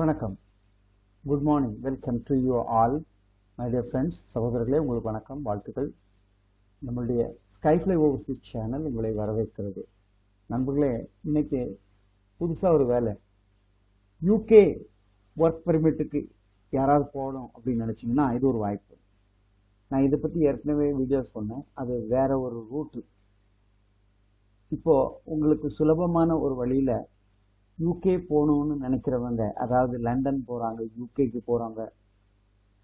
வணக்கம். Good morning. Welcome to you all my dear friends. சகோதரர்களே, உங்களுக்கு வணக்கம், வாழ்த்துக்கள். நம்மளுடைய ஸ்கைஃப்ளை ஓவர்சீஸ் சேனல் உங்களை வரவேற்கிறது. நண்பர்களே, இன்னைக்கு புதுசாக ஒரு வேலை, யூகே ஒர்க் பெர்மிட்டுக்கு யாராவது போகணும் அப்படின்னு நினச்சிங்கன்னா இது ஒரு வாய்ப்பு. நான் இதை பற்றி ஏற்கனவே வீடியோ சொன்னேன். அது வேற ஒரு ரூட்டு. இப்போது உங்களுக்கு சுலபமான ஒரு வழியில் யூகே போகணும்னு நினைக்கிறவங்க, அதாவது லண்டன் போகிறாங்க, யூகேக்கு போகிறாங்க,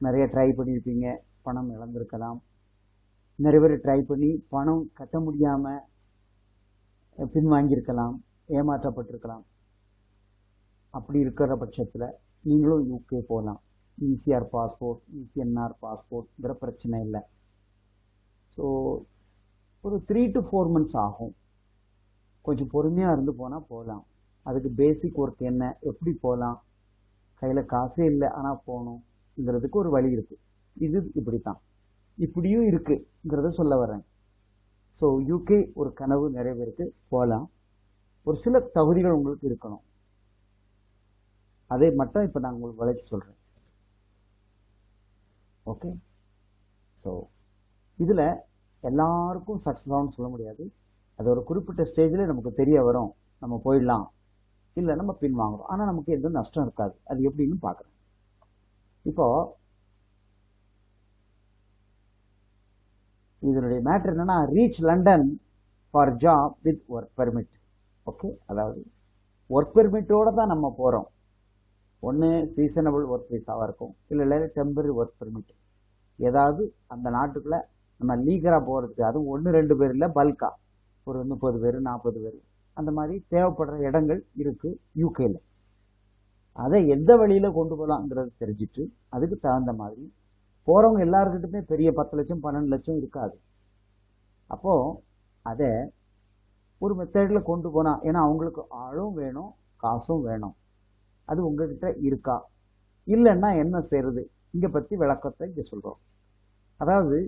நிறைய ட்ரை பண்ணியிருப்பீங்க, பணம் இழந்திருக்கலாம். நிறைய பேர் ட்ரை பண்ணி பணம் கட்ட முடியாமல் பின்வாங்கியிருக்கலாம், ஏமாற்றப்பட்டிருக்கலாம். அப்படி இருக்கிற பட்சத்தில் நீங்களும் யூகே போகலாம். ஈசிஆர் பாஸ்போர்ட், இசிஎன்ஆர் பாஸ்போர்ட்ங்கிற பிரச்சனை இல்லை. ஸோ ஒரு 3 to 4 months ஆகும். கொஞ்சம் பொறுமையாக இருந்து போனால் போகலாம். அதுக்கு பேசிக் ஒர்க் என்ன, எப்படி போகலாம், கையில் காசே இல்லை ஆனால் போகணுங்கிறதுக்கு ஒரு வழி இருக்குது. இது இப்படி தான், இப்படியும் இருக்குங்கிறத சொல்ல வரேன். ஸோ யூகே ஒரு கனவு நிறைவேருக்கு, போகலாம். ஒரு சில தகுதிகள் உங்களுக்கு இருக்கணும். அதை மட்டும் இப்போ நான் உங்களுக்கு விளக்கி சொல்கிறேன். ஓகே. ஸோ இதில் எல்லாருக்கும் சக்ஸஸ் ஆகும்னு சொல்ல முடியாது. அது ஒரு குறிப்பிட்ட ஸ்டேஜில் நமக்கு தெரிய வரும், நம்ம போயிடலாம், இல்லை நம்ம பின்வாங்குறோம், ஆனால் நமக்கு எதுவும் நஷ்டம் இருக்காது. அது எப்படின்னு பார்க்குறேன். இப்போ இதனுடைய மேட்டர் என்னன்னா, reach London for job with work permit. Okay, அதாவது ஒர்க் பெர்மிட்டோட தான் நம்ம போகிறோம். ஒன்று சீசனபிள் ஒர்க் விசாவாக இருக்கும், இல்லை டெம்பரரி ஒர்க் பெர்மிட். ஏதாவது அந்த நாட்டுக்குள்ளே நம்ம லீகராக போகிறதுக்கு, அதுவும் 1-2 பேர் இல்லை, பல்கா ஒரு 30 பேர் 40 பேர் அந்த மாதிரி தேவைப்படுற இடங்கள் இருக்குது யூகேல. அதை எந்த வழியில் கொண்டு போகலாங்கிறது தெரிஞ்சுட்டு அதுக்கு தகுந்த மாதிரி போகிறவங்க எல்லாருக்கிட்டுமே பெரிய 10 லட்சம் 12 லட்சம் இருக்காது. அப்போது அதை ஒரு மெத்தடில் கொண்டு போனால், ஏன்னா அவங்களுக்கு ஆளும் வேணும், காசும் வேணும். அது உங்ககிட்ட இருக்கா, இல்லைன்னா என்ன செய்கிறது, இங்கே பற்றி விளக்கத்தை இங்கே சொல்கிறோம். அதாவது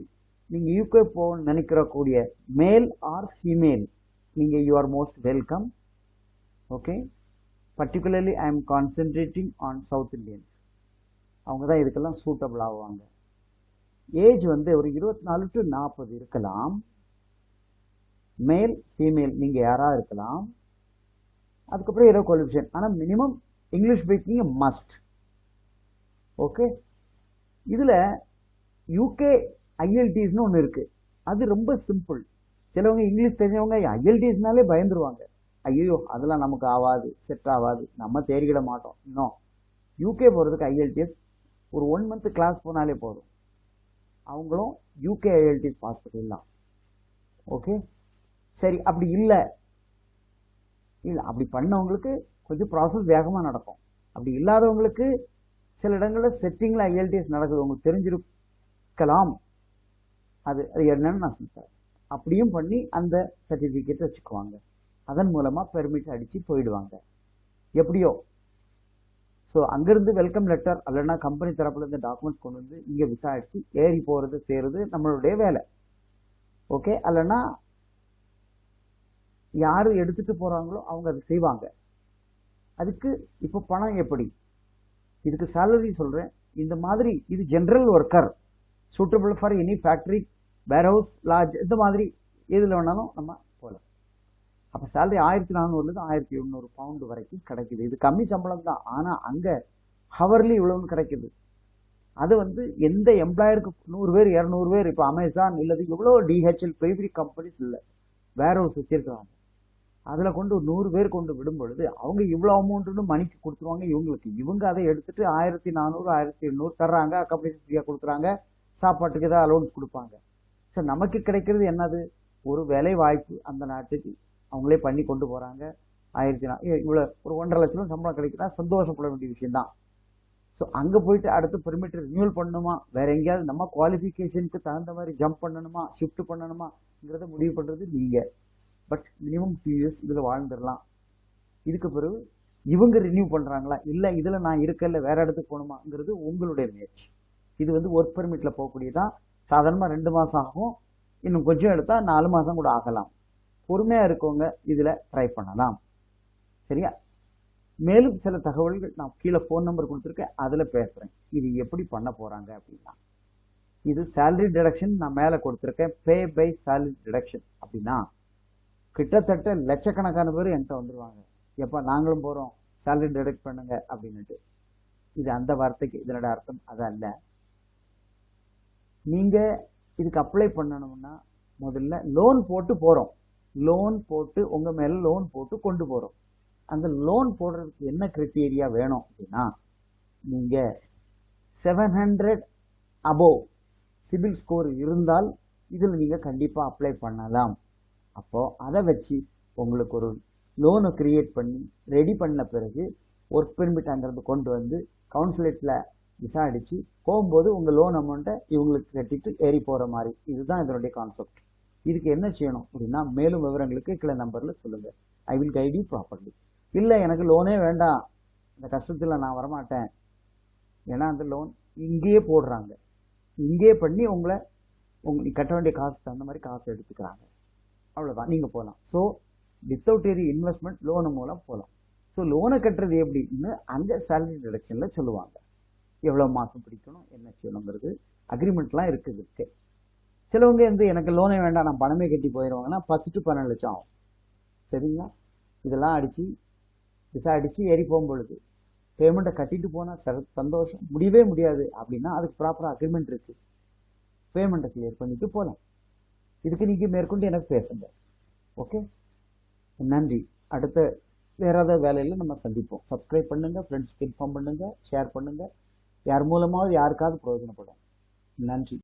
நீங்கள் யூகே போகணும்னு நினைக்கிறக்கூடிய மேல் ஆர் ஃபீமேல், நீங்கள் you are most welcome. Okay. Particularly I am concentrating on south Indians. அவங்க தான் இதுக்கெல்லாம் சூட்டபிள் ஆகுவாங்க. ஏஜ் வந்து ஒரு 24 to 40 இருக்கலாம். மேல் ஃபீமேல் நீங்கள் யாராக இருக்கலாம். அதுக்கப்புறம் ஏதோ குவாலிஃபிகேஷன், ஆனால் minimum English speaking must. Okay. இதில் யூகே ஐஎல்டிஸ்னு ஒன்று இருக்குது. அது ரொம்ப சிம்பிள். சிலவங்க இங்கிலீஷ் தெரிஞ்சவங்க ஐஎல்டிஸ்னாலே பயந்துருவாங்க. ஐயோ அதெல்லாம் நமக்கு ஆகாது, செட் ஆகாது, நம்ம தேறிக்கிட மாட்டோம். இன்னும் யூகே போகிறதுக்கு ஐஎல்டிஎஸ் ஒரு 1 month கிளாஸ் போனாலே போதும். அவங்களும் யூகே ஐஎல்டிஎஸ் பாஸ் பண்ணிடலாம். ஓகே. சரி, அப்படி இல்லை அப்படி பண்ணவங்களுக்கு கொஞ்சம் ப்ராசஸ் வேகமாக நடக்கும். அப்படி இல்லாதவங்களுக்கு சில இடங்களில் செட்டிங்கில் ஐஎல்டிஎஸ் நடக்குது, உங்களுக்கு தெரிஞ்சிருக்கலாம். அது என்னன்னு நான் சொல்லிட்டேன். அப்படியும் பண்ணி அந்த சர்டிஃபிகேட் வச்சுக்குவாங்க. அதன் மூலமாக பெர்மிட் அடித்து போயிடுவாங்க எப்படியோ. ஸோ அங்கேருந்து வெல்கம் லெட்டர் அல்லைன்னா கம்பெனி தரப்புல இருந்து டாக்குமெண்ட்ஸ் கொண்டு வந்து இங்கே விசாரிச்சு ஏறி போகிறது செய்கிறது நம்மளுடைய வேலை. ஓகே. அல்லைன்னா யார் எடுத்துகிட்டு போகிறாங்களோ அவங்க அதை செய்வாங்க. அதுக்கு இப்போ பணம் எப்படி, இதுக்கு சேலரி சொல்கிறேன். இந்த மாதிரி இது general worker, suitable for any factory, warehouse, lodge, இந்த மாதிரி எதில் வேணாலும் நம்ம போகலாம். அப்போ சேலரி 1400 1700 பவுண்டு வரைக்கும் கிடைக்குது. இது கம்மி சம்பளம் தான், ஆனால் அங்கே ஹவர்லி இவ்வளோன்னு கிடைக்குது. அது வந்து எந்த எம்ப்ளாயருக்கு 100 பேர் 200 பேர், இப்போ அமேசான் இல்லது இவ்வளோ டிஹெச்எல் பெரிய பெரிய கம்பெனிஸ் இல்லை, வேர்ஹவுஸ் வச்சிருக்கிறாங்க. அதில் கொண்டு 100 பேர் கொண்டு விடும் பொழுது அவங்க இவ்வளோ அமௌண்ட்டுன்னு மணிக்கு கொடுத்துருவாங்க இவங்களுக்கு. இவங்க அதை எடுத்துட்டு 1400 1800 தர்றாங்க, அக்கம்பெனி ஃப்ரீயாக கொடுக்குறாங்க, சாப்பாட்டுக்கு ஏதாவது அலோன்ஸ் கொடுப்பாங்க. ஸோ நமக்கு கிடைக்கிறது என்னது, ஒரு வேலை வாய்ப்பு. அந்த நாட்டுக்கு அவங்களே பண்ணி கொண்டு போகிறாங்க. இவ்வளோ ஒரு 1.5 லட்சம் சம்பளம் கிடைக்குதா, சந்தோஷப்பட வேண்டிய விஷயம்தான். ஸோ அங்கே போயிட்டு அடுத்து பெர்மிட் ரினியூவல் பண்ணணுமா, வேற எங்கேயாவது நம்ம குவாலிஃபிகேஷனுக்கு தகுந்த மாதிரி ஜம்ப் பண்ணணுமா, ஷிஃப்ட் பண்ணணுமாங்கிறத முடிவு பண்ணுறது நீங்கள். பட் மினிமம் 2 years இதில் வாழ்ந்துடலாம். இதுக்கு பிறகு இவங்க ரினியூ பண்ணுறாங்களா, இல்லை இதில் நான் இருக்கல வேற இடத்துக்கு போகணுமாங்கிறது உங்களுடைய முயற்சி. இது வந்து ஒர்க் பெர்மிட்டில் போகக்கூடியதான். சாதாரணமாக 2 மாதம் ஆகும், இன்னும் கொஞ்சம் எடுத்தால் 4 மாதம் கூட ஆகலாம். பொறுமையாக இருக்கவங்க இதில் ட்ரை பண்ணலாம். சரியா? மேலும் சில தகவல்கள் நான் கீழே ஃபோன் நம்பர் கொடுத்துருக்கேன், அதில் பேசுகிறேன். இது எப்படி பண்ண போகிறாங்க அப்படின்னா, இது சேலரி டிடக்ஷன் நான் மேலே கொடுத்துருக்கேன், பே பை சேலரி டிடக்ஷன். அப்படின்னா கிட்டத்தட்ட லட்சக்கணக்கான பேர் என்கிட்ட வந்துடுவாங்க, எப்போ நாங்களும் போகிறோம் சேலரி டிடக்ட் பண்ணுங்க அப்படின்னுட்டு. இது அந்த வார்த்தைக்கு இதனோட அர்த்தம் அது அல்ல. நீங்கள் இதுக்கு அப்ளை பண்ணணும்னா முதல்ல லோன் போட்டு போகிறோம், லோன் போட்டு உங்கள் மேலே லோன் போட்டு கொண்டு போகிறோம். அந்த லோன் போடுறதுக்கு என்ன கிரைட்டீரியா வேணும் அப்படின்னா, நீங்கள் 700 அபோவ் சிபில் ஸ்கோர் இருந்தால் இதில் நீங்கள் கண்டிப்பாக அப்ளை பண்ணலாம். அப்போது அதை வச்சு உங்களுக்கு ஒரு லோனை கிரியேட் பண்ணி ரெடி பண்ண பிறகு ஒர்க் பெர்மிட் அங்கிறது கொண்டு வந்து கவுன்சிலேட்டில் விசாரித்து போகும்போது உங்கள் லோன் அமௌண்ட்டை இவங்களுக்கு கட்டிட்டு ஏறி போகிற மாதிரி. இதுதான் இதனுடைய கான்செப்ட். இதுக்கு என்ன செய்யணும் அப்படின்னா, மேலும் விவரங்களுக்கு கீழே நம்பரில் சொல்லுங்கள், I will guide you properly. இல்லை எனக்கு லோனே வேண்டாம், இந்த கஷ்டத்தில் நான் வரமாட்டேன், ஏன்னா அந்த லோன் இங்கேயே போடுறாங்க, இங்கேயே பண்ணி உங்களுக்கு கட்ட வேண்டிய காசுக்கு அந்த மாதிரி காசு எடுத்துக்கிறாங்க, அவ்வளோதான், நீங்கள் போகலாம். So without any investment loan மூலம் போகலாம். ஸோ லோனை கட்டுறது எப்படின்னு அந்த சேலரி டிடக்ஷனில் சொல்லுவாங்க, எவ்வளோ மாதம் பிடிக்கணும் என்ன செய்யணுங்கிறது அக்ரிமெண்ட்லாம் இருக்குது. சிலவங்க எனக்கு லோனே வேண்டாம் நான் பணமே கட்டி போயிடுவாங்கன்னா 10 to 12 லட்சம் ஆகும். சரிங்களா? இதெல்லாம் விசாரிச்சு ஏறி போகும்பொழுது பேமெண்ட்டை கட்டிட்டு போனால் சந்தோஷம், முடியவே முடியாது அப்படின்னா அதுக்கு ப்ராப்பராக அக்ரிமெண்ட் இருக்குது, பேமெண்ட்டை கிளியர் பண்ணிட்டு போகலாம். இதுக்கு நீங்கள் மேற்கொண்டு எனக்கு பேசுங்க. ஓகே, நன்றி. அடுத்த வேற ஏதாவது வேலையில் நம்ம சந்திப்போம். சப்ஸ்கிரைப் பண்ணுங்கள், ஃப்ரெண்ட்ஸ்க்கு இன்ஃபார்ம் பண்ணுங்கள், ஷேர் பண்ணுங்கள். யார் மூலமாவது யாருக்காவது பிரயோஜனப்படும். நன்றி.